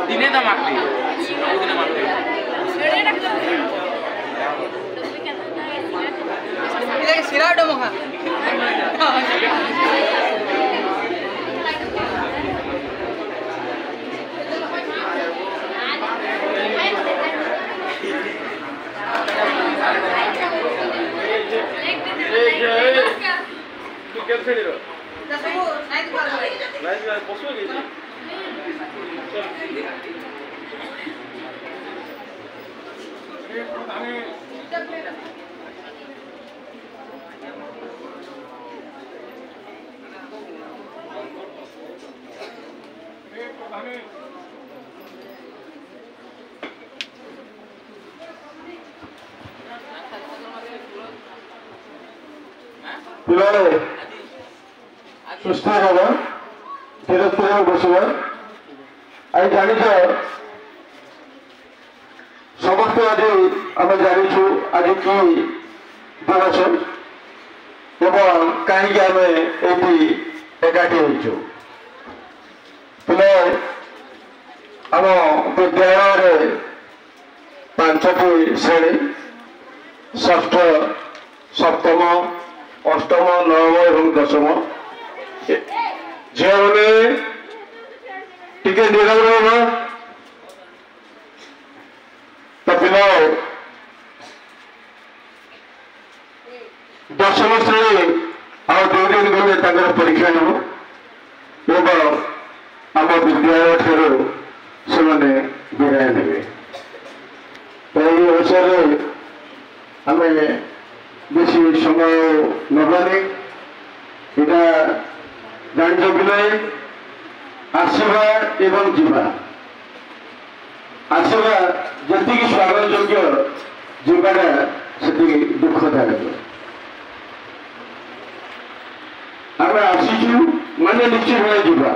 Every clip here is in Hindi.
दिने तो मारते दिन मारते सिरा डमहा पिलाने सुस्थ होगा धीरे धीरे बसवा आई जानी समस्त आज आम जानी आज कि दिवस एवं कहीं आम ये एकाठी हो पिला आम विद्यालय पांचटी श्रेणी षष्ठ सप्तम अष्टम नवम एवं दशम झील मैंने टिके निरव रहा तो पिला दशम श्रेणी आ दो दिन गले परीक्षा एवं आम विद्यालय ठार से विदाय ने तो ये अवसर आम बेसी समय नबानी यहाँ जान पिलाए आसवा एवं जीवा आसवा जी स्वागत योग्य जीवाटा से दुखदायक आम आसीचु माने निश्चित भाई जीवा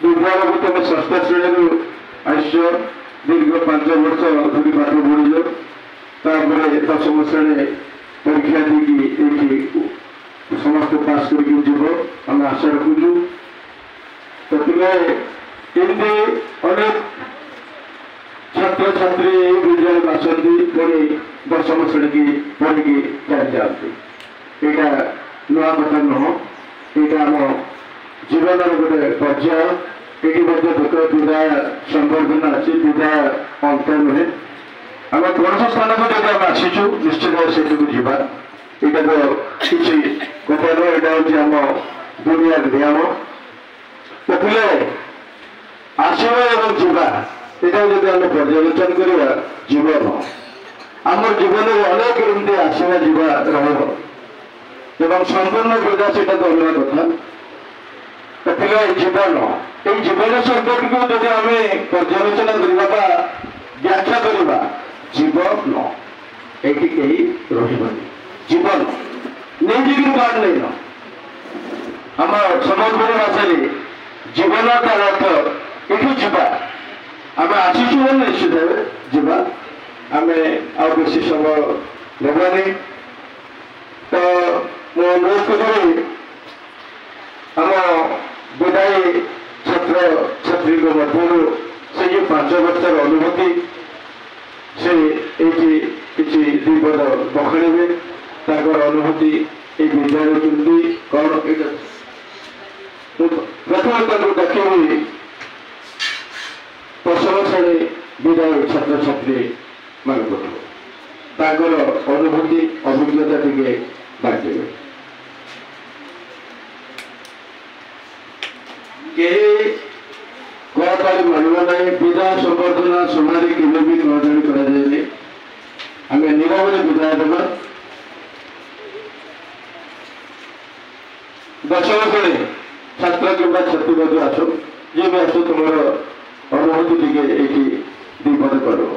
विद्यालय को तुम षष्ठ श्रेणी आस दीर्घ 5 वर्ष धरी पाठ पढ़ी दशम श्रेणी परीक्षा देखिए समस्त पास करके जीव आम आशा रखुचु तो पिले अनेक छात्र छात्री विद्यालय आसती पुणी दशम श्रेणी की पढ़ी चली जाती यहाँ नुआ कथा नुह यहाँ आम जीवन गोटे पर्याय ये दुख विदाय संबर्धना अच्छी विदाय अंत नुहे आम कौन स्थान को जब आम आसीचु निश्चित से जावा यहाँ तो किसी कथा नुह यहाँ आम दुनिया नियम तो पिले आसवा एवं जीवा यहाँ जब आम पर्यालोचन करवा जीवन आम जीवन में अनेक एमती आसवा जीवा संपूर्ण विदा से तो अलग कथा तो पिले जीवन ये जीवन संकट को जब आम पर्यालोचना करवा व्याख्या करवा जीवन ये रही जीवन नहीं बाढ़ नहीं आम सम्बलपुर भाषा जीवन का अर्थ ये जीवा आम आसीचु निश्चित भाव जीवा आम आसी समय नेबानी तो मुझे अनुरोध करी आम विदायी छात्र छात्री मध्य से जो 5 वर्षर अनुभूति से ये किसी दुपद बखाड़े ताकर अनुभूति ये विद्यालय केमती कौन प्रथम देखी 5म श्रेणी विद्यालय छात्र छात्री मान अनुभूति अभिज्ञता टे बांटे ଆଉ ମିଳିବ ନାହିଁ। ବିଦାୟ ସମ୍ବର୍ଦ୍ଧନା ସଭାରେ କେବେ ବି ଗହଳି କରାଯାଏନି। ଆମେ ନିରବରେ ବିଦାୟ ଦେବା। ଦର୍ଶନ କରେ ଛାତ୍ର କିମ୍ବା ଛାତ୍ରୀ ମଧ୍ୟ ଆସ, ଯିଏ ବି ଆସ ତୁମର ଅନୁଭୂତି ଟିକେ ଏଇଠି ଦିପଦ କରିବ।